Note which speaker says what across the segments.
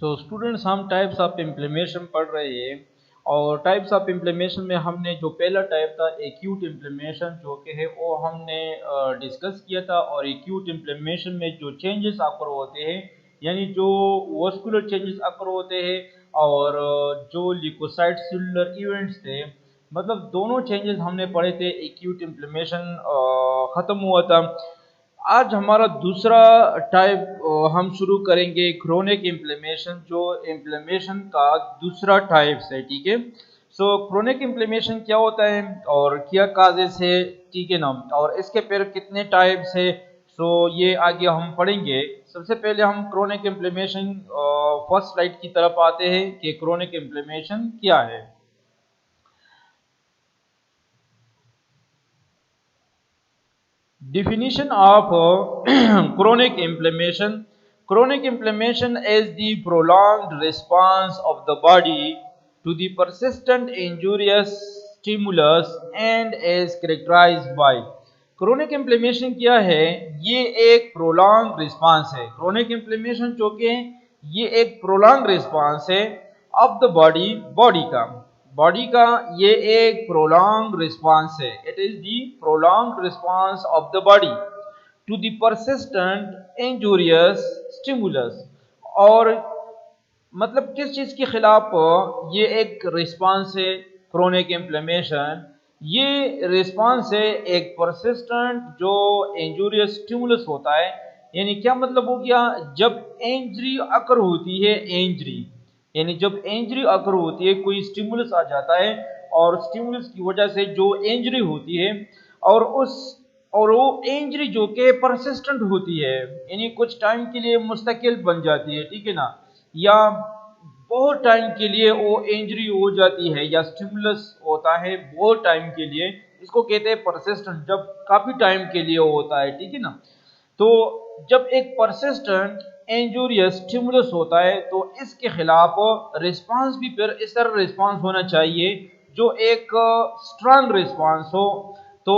Speaker 1: So students हम types of implementation पढ़ रहे हैं और टाइप्स ऑफ इम्प्लीमेशन में हमने जो पहला टाइप था एक्यूट इम्प्लीमेशन जो कि है वो हमने डिस्कस किया था। और एक्यूट इम्प्लीमेशन में जो चेंजेस आकर होते हैं यानी जो वस्कुलर चेंजेस आकर होते हैं और जो ल्यूकोसाइट सेलुलर इवेंट्स थे, मतलब दोनों चेंजेस हमने पढ़े थे। एक्यूट इम्प्लीमेशन ख़त्म हुआ था। आज हमारा दूसरा टाइप हम शुरू करेंगे क्रोनिक इम्प्लीमेशन, जो इम्प्लीमेशन का दूसरा टाइप है। ठीक है। सो क्रोनिक इम्प्लीमेशन क्या होता है और क्या काजेस है, ठीक है ना, और इसके फिर कितने टाइप्स है, सो ये आगे हम पढ़ेंगे। सबसे पहले हम क्रोनिक इम्प्लीमेशन फर्स्ट स्लाइड की तरफ आते हैं कि क्रोनिक इम्प्लीमेशन क्या है। Definition of chronic inflammation. Chronic inflammation is the prolonged response of the body to the persistent injurious stimulus and is characterized by chronic inflammation क्या है, ये एक प्रोलॉन्ग रिस्पांस है। क्रोनिक इन्फ्लेमेशन जो कि ये एक प्रोलॉन्ग रिस्पांस है ऑफ द बॉडी का ये एक प्रोलॉन्ग रिस्पांस है। It is the prolong response of the body to the persistent injurious stimulus. और मतलब किस चीज के खिलाफ ये एक रिस्पांस है क्रोनिक इन्फ्लेमेशन, ये रिस्पांस है एक परसिस्टेंट जो इंजूरियस स्टिमुलस होता है। यानी क्या मतलब हो गया, जब इंजरी अकर होती है, इंजरी यानी जब इंजरी अकर होती है, कोई स्टिमुलस आ जाता है और स्टिमुलस की वजह से जो इंजरी होती है और वो इंजरी जो कि परसिस्टेंट होती है, यानी कुछ टाइम के लिए मुस्तकिल बन जाती है, ठीक है ना, या बहुत टाइम के लिए वो इंजरी हो जाती है या स्टिमुलस होता है बहुत टाइम के लिए, इसको कहते हैं परसिस्टेंट, जब काफी टाइम के लिए होता है, ठीक है ना। तो जब एक परसिस्टेंट इंजूरियस स्टिमुलस होता है तो इसके खिलाफ रिस्पांस भी फिर इस तरह रिस्पांस होना चाहिए जो एक स्ट्रांग रिस्पांस हो। तो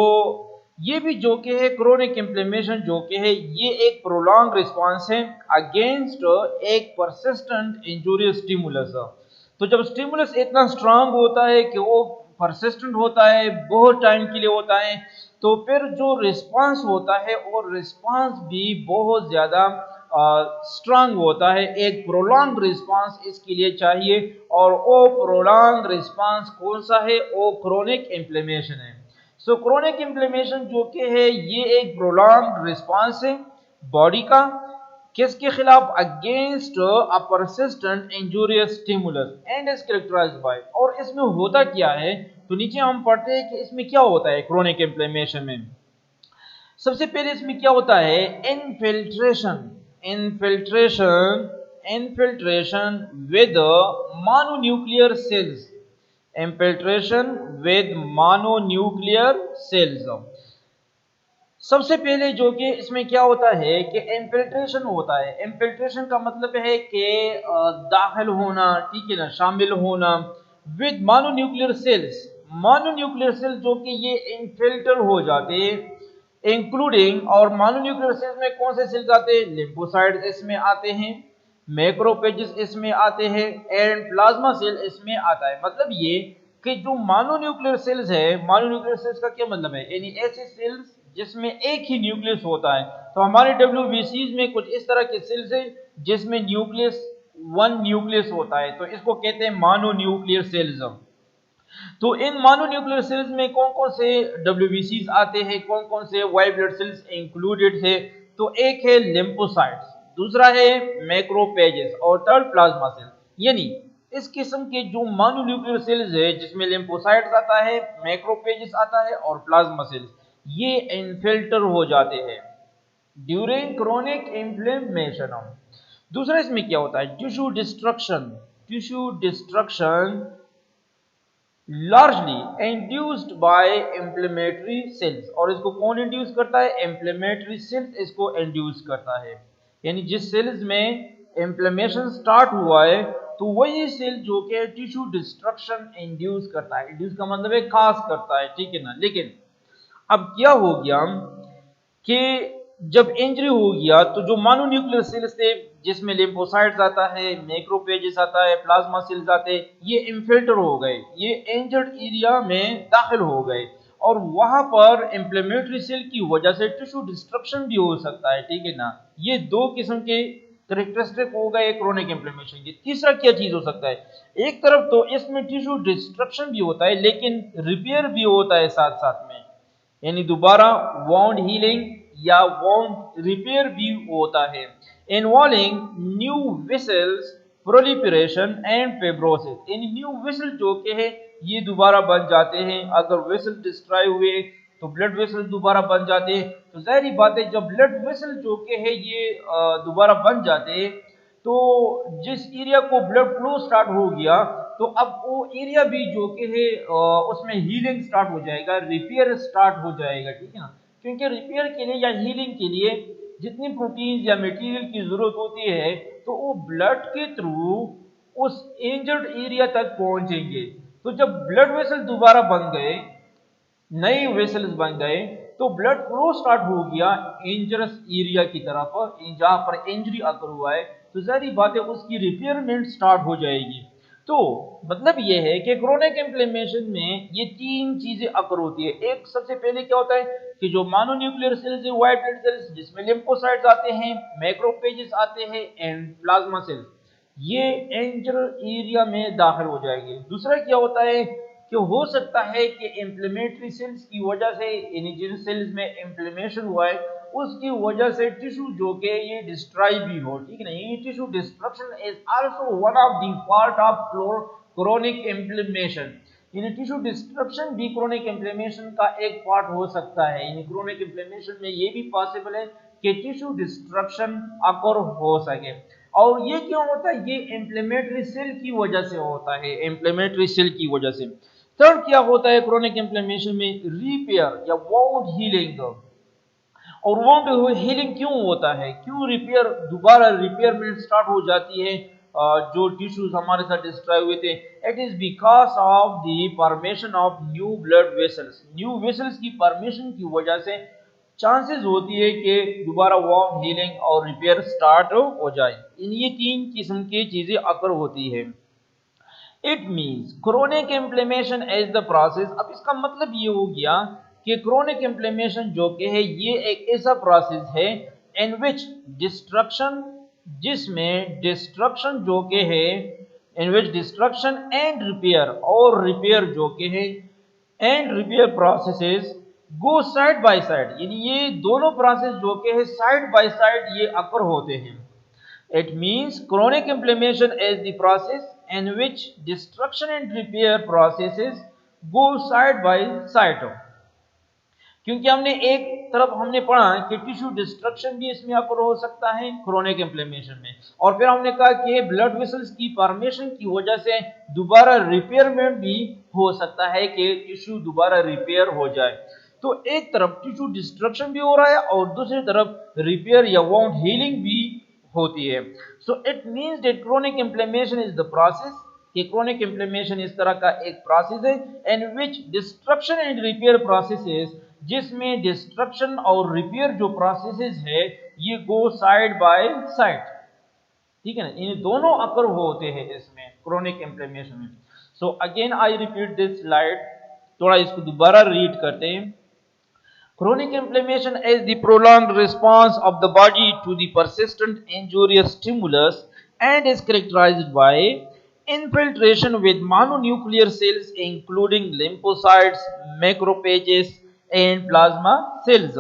Speaker 1: ये भी जो कि है क्रोनिक इन्फ्लेमेशन जो कि है ये एक प्रोलॉन्ग रिस्पांस है अगेंस्ट एक परसिस्टेंट इंजूरियस स्टिमुलस। तो जब स्टिमुलस इतना स्ट्रांग होता है कि वो परसिस्टेंट होता है, बहुत टाइम के लिए होता है, तो फिर जो रिस्पांस होता है और रिस्पांस भी बहुत ज़्यादा स्ट्रांग होता है। एक प्रोलॉन्ग रिस्पांस इसके लिए चाहिए और वो प्रोलॉन्ग रिस्पांस कौन सा है, वो क्रोनिक इन्फ्लेमेशन है। सो क्रोनिक इन्फ्लेमेशन जो कि है ये एक प्रोलॉन्ग रिस्पांस है बॉडी का, किसके खिलाफ, against a persistent injurious stimulus and is characterized by. और इसमें होता क्या है, तो नीचे हम पढ़ते हैं कि इसमें क्या होता है क्रोनिक इन्फ्लेमेशन में। सबसे पहले इसमें क्या होता है, infiltration infiltration infiltration with mononuclear cells, infiltration with mononuclear cells. सबसे पहले जो कि इसमें क्या होता है कि इन्फिल्ट्रेशन होता है। इन्फिल्ट्रेशन का मतलब है कि दाखिल होना, ठीक है ना, शामिल होना with mononuclear cells. Mononuclear cells जो कि ये इनफिल्टर हो जाते हैं इंक्लूडिंग, और मोनोन्यूक्लियर सेल्स में कौन से सेल्स आते हैं, लिम्फोसाइट्स इसमें आते हैं, मैक्रोफेजेस इसमें आते हैं एंड प्लाज्मा सेल इसमें आता है। मतलब ये कि जो मोनोन्यूक्लियर सेल्स है, मोनोन्यूक्लियर सेल्स का क्या मतलब है, यानी ऐसे सेल्स जिसमें एक ही न्यूक्लियस होता है। तो हमारे डब्ल्यूबीसीज में कुछ इस तरह के सेल्स है जिसमें न्यूक्लियस वन न्यूक्लियस होता है, तो इसको कहते हैं मोनोन्यूक्लियर सेल्स। तो इन मोनोन्यूक्लियर सेल्स में कौन कौन से डब्ल्यूबीसीज आते हैं, कौन कौन से व्हाइट ब्लड सेल्स इंक्लूडेड है, तो एक है लिम्फोसाइट्स, दूसरा है मैक्रोफेजेस और थर्ड प्लाज्मा सेल। यानी इस किस्म के जो मोनोन्यूक्लियर सेल्स है जिसमें लिम्फोसाइट्स आता है, मैक्रोफेजेस आता है और प्लाज्मा सेल्स, ये इनफिल्टर हो जाते हैं ड्यूरिंग क्रोनिक इन्फ्लेमेशन। दूसरा इसमें क्या होता है, tissue destruction. Tissue destruction largely induced by inflammatory cells, और इसको कौन इंड्यूस करता है, इंफ्लेमेटरी सेल्स इसको इंड्यूस करता है। यानी जिस सेल्स में इंफ्लेमेशन स्टार्ट हुआ है तो वही सेल जो कि टिश्यू डिस्ट्रक्शन इंड्यूस करता है। इंड्यूस का मतलब है खास करता है, ठीक है ना। लेकिन अब क्या हो गया कि जब इंजरी हो गया तो जो मोनोन्यूक्लियर सेल्स थे जिसमें लिम्फोसाइट्स आता है, मैक्रोफेजेस आता है, प्लाज्मा सेल्स आते हैं, ये इन्फिल्टर हो गए, ये इंजर्ड एरिया में दाखिल हो गए और वहां पर इंफ्लेमेटरी सेल की वजह से टिश्यू डिस्ट्रक्शन भी हो सकता है, ठीक है ना। ये दो किस्म के करेक्टरिस्टिक हो गए क्रोनिक इन्फ्लेमेशन की। तीसरा क्या चीज हो सकता है, एक तरफ तो इसमें टिश्यू डिस्ट्रक्शन भी होता है लेकिन रिपेयर भी होता है साथ साथ में, यानी दोबारा वाउंड हीलिंग या वाउंड रिपेयर भी होता है, involving new vessels proliferation and fibrosis. यानी न्यू वेसल जो के है ये दोबारा बन जाते हैं, अगर वेसल डिस्ट्रॉय हुए तो ब्लड वेसल दोबारा बन जाते हैं। तो जाहिर बात है जब ब्लड वेसल जो के है ये दोबारा बन जाते हैं तो जिस एरिया को ब्लड फ्लो स्टार्ट हो गया तो अब वो एरिया भी जो कि है उसमें हीलिंग स्टार्ट हो जाएगा, रिपेयर स्टार्ट हो जाएगा, ठीक है ना। क्योंकि रिपेयर के लिए या हीलिंग के लिए जितनी प्रोटीन या मटेरियल की जरूरत होती है तो वो ब्लड के थ्रू उस इंजर्ड एरिया तक पहुंचेंगे। तो जब ब्लड वेसल दोबारा बन गए, नए वेसल्स बन गए तो ब्लड फ्लो स्टार्ट हो गया इंजरस एरिया की तरफ, जहां पर इंजरी अकर हुआ है तो जाहिर बात है उसकी रिपेयरमेंट स्टार्ट हो जाएगी। तो मतलब यह है कि क्रोनिक इन्फ्लेमेशन में ये तीन चीजें अकर होती है। एक सबसे पहले क्या होता है कि जो मोनोन्यूक्लियर सेल्स है, व्हाइट ब्लड सेल्स जिसमें लिम्फोसाइट्स आते हैं, मैक्रोफेजेस आते हैं एंड प्लाज्मा सेल्स, ये इंजर एरिया में दाखिल हो जाएंगे। दूसरा क्या होता है कि हो सकता है कि इंफ्लेमेटरी सेल्स की वजह से, यानी जिन सेल्स में इंफ्लेमेशन हुआ है उसकी वजह से टिश्यू जो के ये डिस्ट्रॉय भी हो, ठीक है ना। ये tissue destruction is also one of the part of chronic inflammation. यानी टिश्यू डिस्ट्रक्शन भी क्रोनिक इंफ्लेमेशन का एक पार्ट हो सकता है। यानी क्रोनिक इंफ्लेमेशन में ये भी पॉसिबल है कि टिश्यू डिस्ट्रक्शन अकर हो सके। और ये क्यों होता है, ये इंफ्लेमेटरी सेल की वजह से होता है, इंफ्लेमेटरी सेल की वजह से। थर्ड क्या होता है क्रोनिक इन्फ्लेमेशन में, रिपेयर या वाउंड हीलिंग। और वाउंड हीलिंग क्यों होता है, क्यों रिपेयर, दोबारा रिपेयरमेंट स्टार्ट हो जाती है जो टिश्यूज हमारे साथ डिस्ट्रॉय हुए थे। It is because of the formation of new blood vessels. New vessels की फॉर्मेशन की वजह से चांसेस होती है कि दोबारा वाउंड हीलिंग और रिपेयर स्टार्ट हो जाए। इन ये तीन किस्म की चीजें अकर होती है। It means chronic inflammation as the process. अब इसका मतलब ये हो गया कि क्रोनिक इन्फ्लेमेशन जो कि है ये एक ऐसा प्रोसेस है इन विच डिस्ट्रक्शन, जिसमें डिस्ट्रक्शन जो कि है, इन विच डिस्ट्रक्शन एंड रिपेयर, और रिपेयर जो कि है and repair processes go side by side. यानी ये दोनों प्रोसेस जो कि है साइड बाय साइड ये अकर होते हैं। It means chronic inflammation is the process in which destruction and repair processes go side by side. क्योंकि हमने एक तरफ हमने पढ़ा कि टिश्यू डिस्ट्रक्शन भी इसमें अकर हो सकता है क्रोनिक इन्फ्लेमेशन में, और फिर हमने कहा कि ब्लड वेसल्स की फॉर्मेशन की वजह से दोबारा रिपेयरमेंट भी हो सकता है कि टिश्यू दोबारा रिपेयर हो जाए। तो एक तरफ टिश्यू डिस्ट्रक्शन भी हो रहा है और दूसरी तरफ रिपेयर या वाउंड हीलिंग भी होती है। So it means that chronic inflammation is the process, कि क्रोनिक इन्फ्लेमेशन इस तरह का एक प्रोसेस है इन विच डिस्ट्रक्शन एंड रिपेयर प्रोसेसेस, जिसमें डिस्ट्रक्शन और रिपेयर जो प्रोसेसेस है ये गो साइड बाय साइड, ठीक है ना। इन दोनों अकर होते हैं इसमें क्रोनिक इन्फ्लेमेशन में। So again I repeat this slide, थोड़ा इसको दोबारा रीड करते हैं। Chronic inflammation is the prolonged response of the body to the persistent injurious stimulus and is characterized by infiltration with mononuclear cells including lymphocytes, macrophages and plasma cells.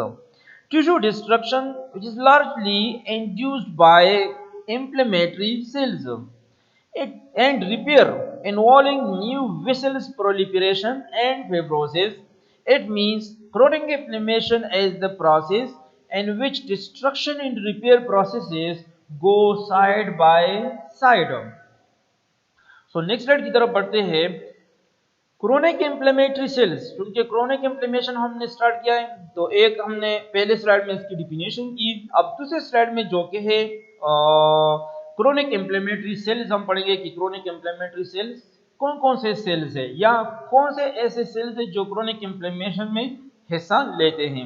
Speaker 1: Tissue destruction which is largely induced by inflammatory cells. And repair involving new vessels proliferation and fibrosis. It means chronic inflammation is the process in which destruction and repair processes go side by side. So next slide की तरफ बढ़ते हैं। Chronic inflammatory sales, क्योंकि chronic inflammation हमने start किया है तो एक हमने पहले स्लाइड में इसकी डिफिनेशन की, अब दूसरे स्लाइड में जो कि है क्रोनिक इन्फ्लेमेटरी सेल्स हम पढ़ेंगे कि क्रोनिक इन्फ्लेमेटरी सेल्स कौन कौन से सेल्स है या कौन से ऐसे सेल्स है जो क्रोनिक इन्फ्लेमेशन में हिस्सा लेते हैं।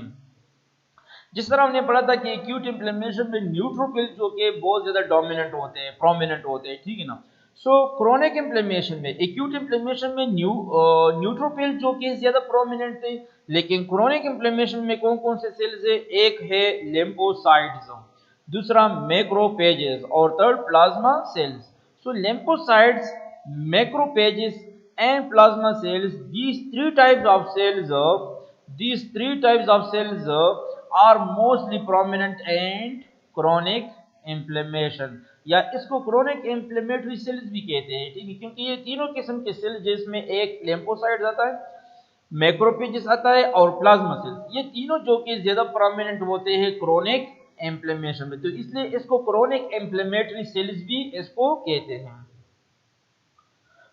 Speaker 1: जिस तरह हमने पढ़ा था कि एक्यूट इन्फ्लेमेशन में न्यूट्रोफिल जो कि बहुत ज्यादा डोमिनेंट होते हैं, प्रोमिनेंट होते हैं, ठीक है ना। सो क्रोनिक इन्फ्लेमेशन में, एक्यूट इन्फ्लेमेशन में न्यूट्रोफिल जो कि ज्यादा प्रोमिनेंट थे, लेकिन क्रोनिक इन्फ्लेमेशन में कौन कौन से सेल्स है? एक है लिम्फोसाइट्स, दूसरा मैक्रोफेजेस और third plasma cells. So lymphocytes, macrophages and plasma cells, these three types of cells are mostly prominent and chronic inflammation, या इसको chronic inflammatory cells भी कहते हैं, ठीक है, क्योंकि ये तीनों किस्म के सेल्स, जिसमें एक lymphocytes आता है, मैक्रोफेजेस आता है और प्लाज्मा सेल्स, ये तीनों जो कि ज्यादा प्रोमिनेंट होते हैं क्रोनिक इन्फ्लेमेशन में, तो इसलिए इसको क्रोनिक इन्फ्लेमेटरी सेल्स भी इसको कहते हैं।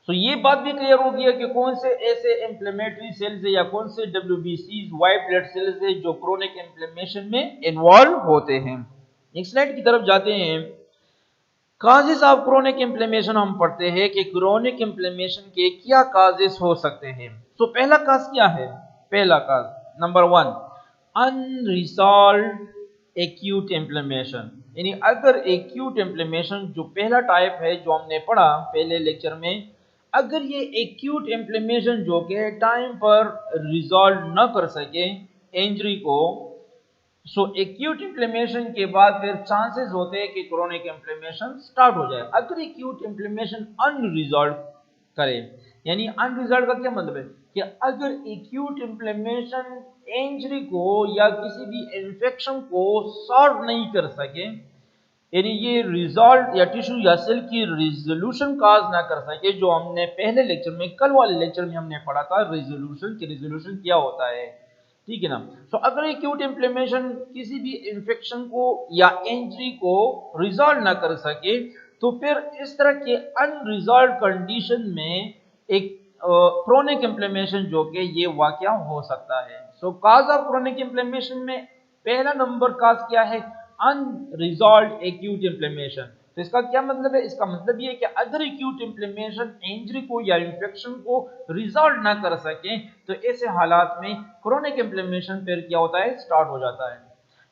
Speaker 1: तो ये बात भी क्लियर हो गया कि कौन से ऐसे इन्फ्लेमेटरी सेल्स है या कौन से WBCs, व्हाइट ब्लड सेल्स है जो क्रोनिक इन्फ्लेमेशन में इन्वॉल्व होते हैं। नेक्स्ट स्लाइड की तरफ जाते हैं। काजेस ऑफ क्रोनिक इन्फ्लेमेशन हम पढ़ते हैं कि क्रोनिक इन्फ्लेमेशन के क्या काजेस हो सकते हैं। तो पहला काज क्या है? पहला काज नंबर 1, अनरिजॉल्व्ड एक्यूट इन्फ्लेमेशन, यानी अगर एक्यूट इन्फ्लेमेशन जो पहला टाइप है जो हमने पढ़ा पहले लेक्चर में, अगर ये एक्यूट इन्फ्लेमेशन जो कि टाइम पर रिजॉल्व न कर सके इंजरी को, सो एक्यूट इन्फ्लेमेशन के बाद फिर चांसेस होते हैं कि क्रोनिक इन्फ्लेमेशन स्टार्ट हो जाए। अगर एक्यूट इन्फ्लेमेशन अनरिजॉल्व करे, यानी अनरिजॉल्व का क्या मतलब है कि अगर एक्यूट इन्फ्लेमेशन इंजरी को या किसी भी इन्फेक्शन को सॉल्व नहीं कर सके, यानी ये रिजॉल्व या टिश्यू या सेल की रिजोल्यूशन काज ना कर सके, जो हमने पहले लेक्चर में, कल वाले लेक्चर में हमने पढ़ा था रिजोल्यूशन की, रिजोल्यूशन क्या होता है, ठीक है ना। तो अगर एक्यूट इन्फ्लेमेशन किसी भी इन्फेक्शन को या इंजरी को रिजॉल्व ना कर सके, तो फिर इस तरह के अनरिजॉल्व कंडीशन में एक क्रोनिक इन्फ्लेमेशन जो कि ये वाकया हो सकता है। सो काज ऑफ क्रोनिक इन्फ्लेमेशन में पहला नंबर काज क्या है? Unresolved acute inflammation. तो इसका क्या मतलब है? इसका मतलब ये है कि अगर एक्यूट इन्फ्लेमेशन इंजरी को या इन्फेक्शन को रिजॉल्व ना कर सके, तो ऐसे हालात में क्रोनिक इन्फ्लेमेशन फिर क्या होता है? स्टार्ट हो जाता है।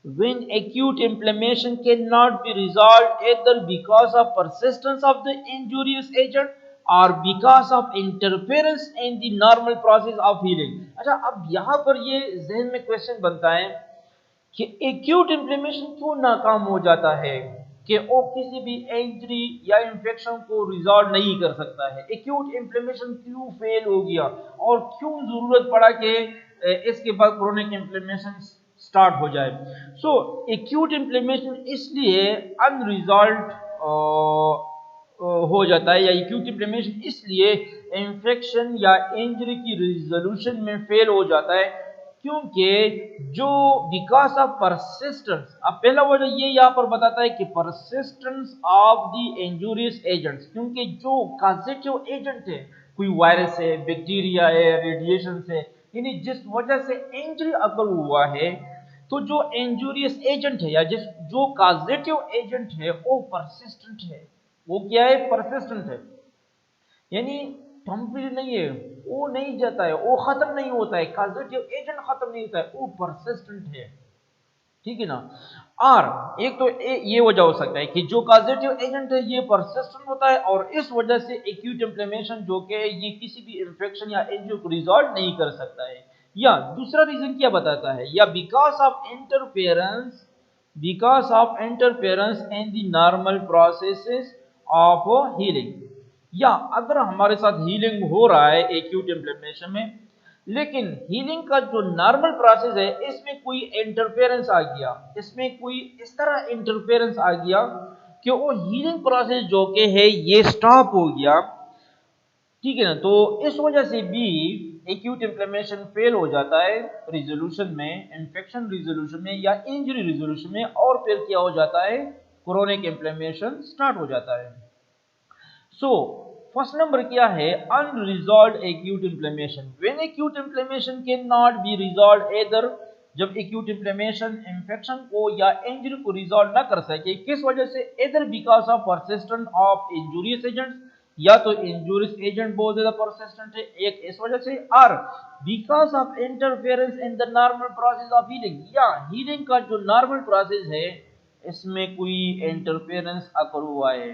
Speaker 1: When acute inflammation cannot be resolved either because of persistence of the injurious agent or because of interference in the normal process of healing। अच्छा, अब यहाँ पर ये जहन में क्वेश्चन बनता है कि एक्यूट इन्फ्लेमेशन क्यों नाकाम हो जाता है, कि वो किसी भी इंजरी या इन्फेक्शन को रिजॉल्व नहीं कर सकता है। एक्यूट इन्फ्लेमेशन क्यों फेल हो गया और क्यों जरूरत पड़ा कि इसके बाद क्रोनिक इन्फ्लेमेशन स्टार्ट हो जाए। सो एक्यूट इन्फ्लेमेशन इसलिए अनरिजॉल्व्ड हो जाता है, या एक्यूट इन्फ्लेमेशन इसलिए इन्फेक्शन या इंजरी की रिजोल्यूशन में फेल हो जाता है, क्योंकि जो बिकॉज ऑफ परसिस्टेंस, अब पहला वर्ड ये यहाँ पर बताता है कि persistence of the injurious agents, क्योंकि जो कॉजेटिव एजेंट है, कोई वायरस है, बैक्टीरिया है, रेडिएशन है, यानी जिस वजह से इंजरी अगर हुआ है, तो जो इंजूरियस एजेंट है या जिस जो कॉजेटिव एजेंट है वो परसिस्टेंट है। वो क्या है? परसिस्टेंट है, यानी कंप्लीट नहीं है, वो नहीं जाता है, वो खत्म नहीं होता है, कॉजेटिव एजेंट खत्म नहीं होता है, वो परसिस्टेंट है, ठीक है ना। और एक तो ये वजह हो सकता है कि जो कॉजेटिव एजेंट है ये परसिस्टेंट होता है, और इस वजह से एक्यूट इन्फ्लेमेशन जो कि ये किसी भी इन्फेक्शन या इंजरी को रिजॉल्व नहीं कर सकता है। या दूसरा रीजन क्या बताता है? या because of interference in the normal processes of healing, या अगर हमारे साथ हीलिंग हो रहा है एक्यूट इन्फ्लेमेशन में, लेकिन हीलिंग का जो नॉर्मल प्रोसेस है इसमें कोई इंटरफेरेंस आ गया, इसमें कोई इस तरह इंटरफेरेंस आ गया कि वो हीलिंग प्रोसेस जो के है ये स्टॉप हो गया, ठीक है ना। तो इस वजह से भी एक्यूट इन्फ्लेमेशन फेल हो जाता है रिजोल्यूशन में, इन्फेक्शन रिजोल्यूशन में या इंजरी रिजोल्यूशन में, और फिर क्या हो जाता है? क्रोनिक इन्फ्लेमेशन स्टार्ट हो जाता है। सो फर्स्ट नंबर क्या है? Unresolved acute inflammation. When acute inflammation can not be resolved either, जब एक्यूट इन्फ्लेमेशन इंफेक्शन को या इंजरी को रिजॉल्व ना कर सके, किस वजह से? Either because of persistence of injurious agents, या तो इंजूरियस एजेंट बहुत ज्यादा परसिस्टेंट है एक इस वजह से, और because of interference in the normal process of healing, या हीलिंग का जो नॉर्मल प्रोसेस है इसमें कोई इंटरफेरेंस अकर हुआ है,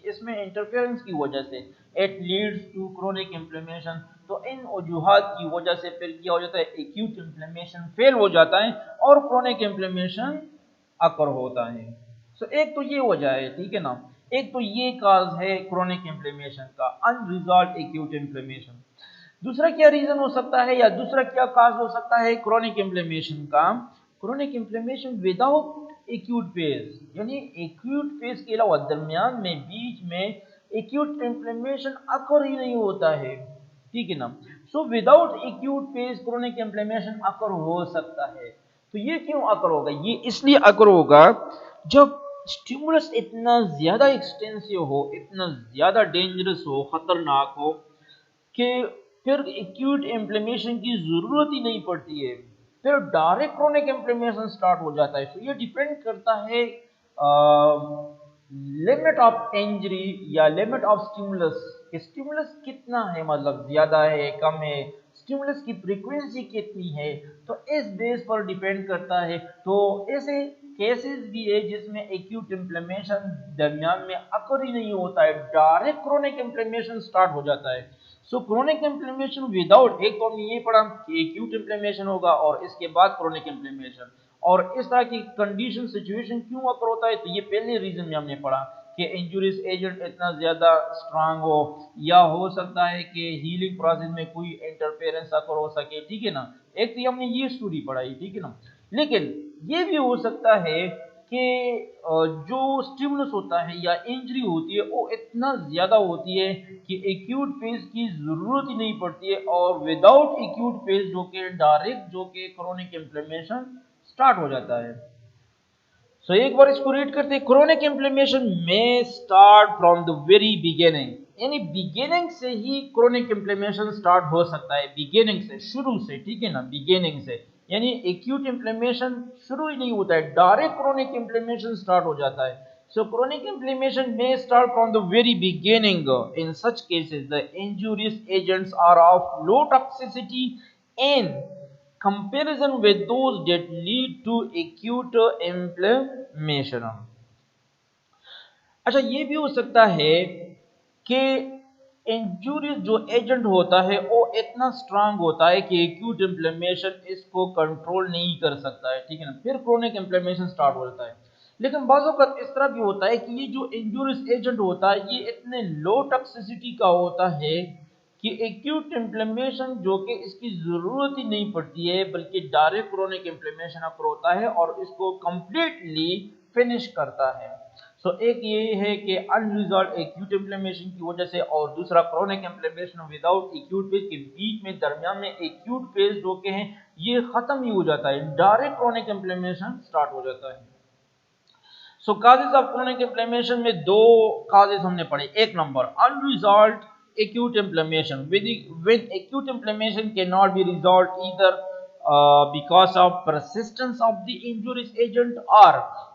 Speaker 1: इसमें इंटरफेरेंस की वजह से it leads to chronic inflammation. तो इन वजूहात की वजह से फिर क्या हो जाता है, एक्यूट इन्फ्लेमेशन फेल हो जाता है और क्रोनिक इन्फ्लेमेशन अकर होता है। सो एक तो ये वजह है, ठीक है ना, एक तो ये काज है क्रोनिक इन्फ्लेमेशन का, अनरिजॉल्व एक्यूट इन्फ्लेमेशन। दूसरा क्या रीजन हो सकता है या दूसरा क्या काज हो सकता है क्रोनिक इन्फ्लेमेशन का, chronic inflammation without acute phase, यानी एक्यूट फेज के अलावा दरमियान में बीच में एक्यूट इन्फ्लेमेशन अकर ही नहीं होता है, ठीक है ना। So without acute phase chronic inflammation occur हो सकता है। तो ये क्यों अकर होगा, ये इसलिए अकर होगा जब स्टिमुलस इतना ज्यादा एक्सटेंसिव हो, इतना ज्यादा डेंजरस हो, खतरनाक हो कि फिर एक्यूट इन्फ्लेमेशन की जरूरत ही नहीं पड़ती है, फिर डायरेक्ट क्रोनिक इन्फ्लेमेशन स्टार्ट हो जाता है। तो ये डिपेंड करता है लिमिट ऑफ इंजरी या लिमिट ऑफ स्टिमुलस, स्टिमुलस कितना है, मतलब ज्यादा है कम है, स्टिमुलस की फ्रीक्वेंसी कितनी है, तो इस बेस पर डिपेंड करता है। तो ऐसे केसेस भी है जिसमें एक्यूट इन्फ्लेमेशन दरमियान में अकर ही नहीं होता है, डायरेक्ट क्रोनिक इन्फ्लेमेशन स्टार्ट हो जाता है। सो क्रोनिक इन्फ्लेमेशन विदाउट, एक तो हमने ये पढ़ा कि एक्यूट इन्फ्लेमेशन होगा और इसके बाद क्रोनिक इन्फ्लेमेशन, और इस तरह की कंडीशन सिचुएशन क्यों अकर होता है, तो ये पहले रीजन में हमने पढ़ा कि इंजुरियस एजेंट इतना ज्यादा स्ट्रांग हो, या हो सकता है कि हीलिंग प्रोसेस में कोई इंटरफेरेंस अकर हो सके, ठीक है ना। एक तो हमने ये स्टोरी पढ़ाई, ठीक है ना। लेकिन ये भी हो सकता है कि जो स्टिमुलस होता है या इंजरी होती है वो इतना ज्यादा होती है कि एक्यूट फेज की जरूरत ही नहीं पड़ती है, और विदाउट एक्यूट फेज जो कि डायरेक्ट जो कि क्रोनिक इन्फ्लेमेशन स्टार्ट हो जाता है। सो एक बार इसको रीड करते हैं, क्रोनिक इन्फ्लेमेशन में start from the very beginning, यानी बिगिनिंग से ही क्रोनिक इन्फ्लेमेशन स्टार्ट हो सकता है, बिगिनिंग से, शुरू से, ठीक है ना, बिगिनिंग से, यानी एक्यूट इन्फ्लेमेशन शुरू ही नहीं होता है, डायरेक्ट क्रोनिक इन्फ्लेमेशन स्टार्ट हो जाता है। सो क्रोनिक इन्फ्लेमेशन में start from the very beginning, in such cases the injurious agents are of low toxicity and comparison with those that lead to acute inflammation। अच्छा ये भी हो सकता है कि इंजूरियस जो एजेंट होता है वो इतना स्ट्रांग होता है कि एक्यूट इन्फ्लेमेशन इसको कंट्रोल नहीं कर सकता है, ठीक है ना, फिर क्रोनिक इन्फ्लेमेशन स्टार्ट हो जाता है। लेकिन बाज़ औक़ात इस तरह भी होता है कि ये जो इंजूरियस एजेंट होता है ये इतने लो टॉक्सिसिटी का होता है कि एक्यूट इन्फ्लेमेशन जो कि इसकी ज़रूरत ही नहीं पड़ती है, बल्कि डायरेक्ट क्रोनिक इन्फ्लेमेशन अकर होता है और इसको कंप्लीटली फिनिश करता है। सो एक ये है कि अनरिजॉल्व एक्यूट इन्फ्लेमेशन की वजह से, और दूसरा chronic inflammation without acute phase के बीच में दरमियान में एक्यूट फेज जो के हैं ये खत्म ही हो जाता है, डायरेक्ट क्रोनिक इन्फ्लेमेशन स्टार्ट हो जाता है। सो काजेस ऑफ क्रोनिक इन्फ्लेमेशन में दो काजेस हमने पढ़े, एक number unresolved acute inflammation, when acute inflammation cannot be resolved either because of persistence of the injurious agent or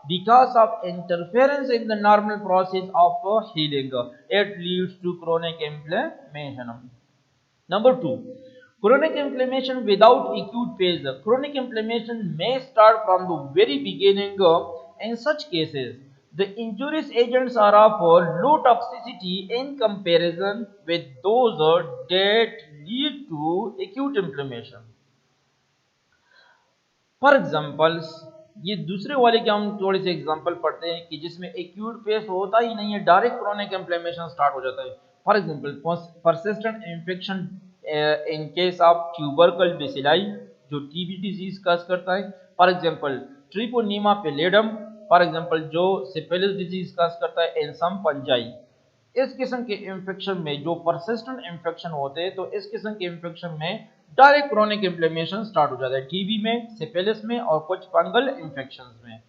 Speaker 1: because of interference in the normal process of healing, it leads to chronic inflammation. Number two, chronic inflammation without acute phase, chronic inflammation may start from the very beginning. In such cases the injurious agents are of low toxicity in comparison with those that lead to acute inflammation. For example, ये दूसरे वाले के हम थोड़े से example पढ़ते हैं कि जिसमें एक्यूट फेस होता ही नहीं है, डायरेक्ट क्रोनिक इन्फ्लेमेशन स्टार्ट हो जाता है। For example persistent infection in case of tubercle bacilli जो टीबी डिजीज काज करता है, for example Treponema pallidum, for example जो सिफिलिस डिजीज काज करता है, इन सम फंजाई। इस किस्म के इन्फेक्शन में जो परसिस्टेंट इन्फेक्शन होते हैं, तो इस किस्म के इन्फेक्शन में डायरेक्ट क्रोनिक इन्फ्लेमेशन स्टार्ट हो जाता है, टीबी में, सिफिलिस में और कुछ फंगल इन्फेक्शंस में।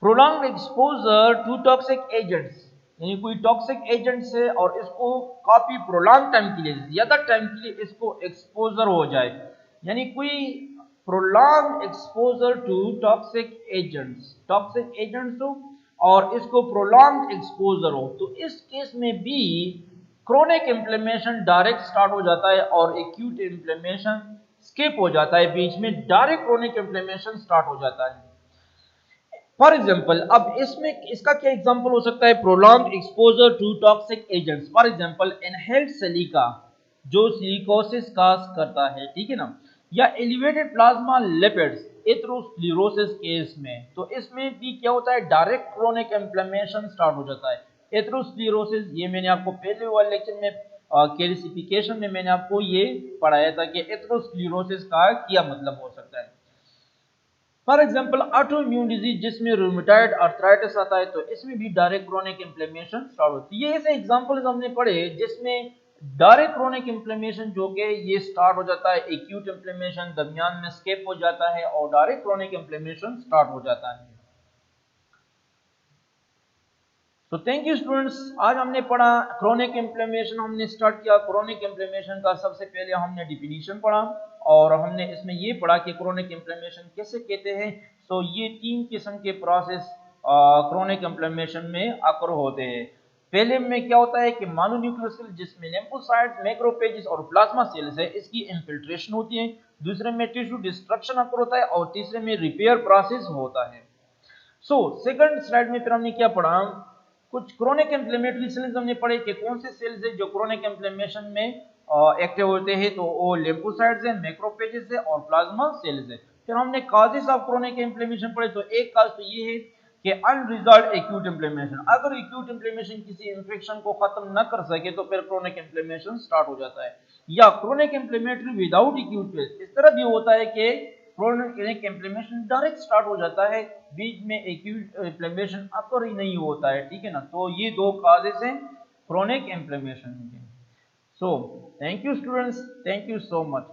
Speaker 1: Prolonged exposure to toxic agents, यानी कोई टॉक्सिक एजेंट से और इसको काफी प्रोलॉन्ग टाइम के लिए, ज्यादा टाइम के लिए इसको एक्सपोजर हो जाए, यानी कोई prolong exposure to toxic agents, toxic agents और इसको प्रोलॉन्ग एक्सपोजर हो, तो इस केस में भी क्रोनिक इन्फ्लेमेशन डायरेक्ट स्टार्ट हो जाता है और एक्यूट इन्फ्लेमेशन स्किप हो जाता है, बीच में डायरेक्ट क्रोनिक इन्फ्लेमेशन स्टार्ट हो जाता है। फॉर एग्जाम्पल, अब इसमें इसका क्या एग्जाम्पल हो सकता है? Prolong exposure to toxic agents, for example inhaled silica जो सिलिकोसिस काज करता है, ठीक है ना, या elevated plasma lipids atherosclerosis case में, तो इसमें भी क्या होता है? डायरेक्ट क्रोनिक इन्फ्लेमेशन स्टार्ट हो जाता है। एथेरोस्क्लेरोसिस, ये मैंने आपको पहले वाले लेक्चर में क्लैरिफिकेशन में मैंने आपको ये पढ़ाया था कि एथेरोस्क्लेरोसिस का क्या मतलब हो सकता है। For example auto immune disease जिसमें रूमेटॉइड आर्थराइटिस आता है, तो इसमें भी डायरेक्ट क्रोनिक इन्फ्लेमेशन स्टार्ट होती है। ये ऐसे एग्जांपल्स हमने पढ़े जिसमें डायरेक्ट क्रोनिक इन्फ्लेमेशन जो कि ये स्टार्ट हो जाता है, एक्यूट इन्फ्लेमेशन दरमियान में स्केप हो जाता है और डायरेक्ट क्रोनिक इन्फ्लेमेशन स्टार्ट हो जाता है। तो थैंक यू स्टूडेंट्स, आज हमने पढ़ा क्रोनिक इन्फ्लेमेशन, हमने स्टार्ट किया। क्रोनिक इन्फ्लेमेशन का सबसे पहले हमने डिफिनीशन पढ़ा और हमने इसमें ये पढ़ा कि क्रोनिक इन्फ्लेमेशन कैसे कहते हैं। तो ये 3 किस्म के प्रोसेस क्रोनिक इन्फ्लेमेशन में अकर होते हैं। पहले में क्या होता है कि मोनोन्यूक्लियर सेल जिसमें लिम्फोसाइट्स, मैक्रोफेजेस और प्लाज्मा सेल्स है, इसकी इन्फिल्ट्रेशन होती है। दूसरे में टिश्यू डिस्ट्रक्शन अकर होता है और तीसरे में रिपेयर प्रोसेस होता है। सेकंड स्लाइड में फिर हमने क्या पढ़ा? कुछ क्रोनिक इन्फ्लेमेटरी सेल्स हमने पढ़े कि कौन से सेल्स है जो क्रोनिक इन्फ्लेमेशन में एक्टिव होते हैं, तो वो लिम्फोसाइट्स हैं, मैक्रोफेजेस है और प्लाज्मा सेल्स है। फिर हमने कॉजेस ऑफ क्रोनिक इन्फ्लेमेशन पढ़े, तो एक काज तो ये है कि अनरिजॉल्व्ड एक्यूट इन्फ्लेमेशन, अगर एक्यूट इन्फ्लेमेशन किसी इन्फेक्शन को खत्म न कर सके तो फिर क्रोनिक इन्फ्लेमेशन स्टार्ट हो जाता है। या chronic inflammatory without acute phase, इस तरह भी होता है कि क्रोनिक इन्फ्लेमेशन डायरेक्ट स्टार्ट हो जाता है, बीच में एक्यूट इन्फ्लेमेशन अकर ही नहीं होता है, ठीक है ना। तो ये 2 कॉजेस हैं क्रोनिक इन्फ्लेमेशन के। So thank you students, thank you so much.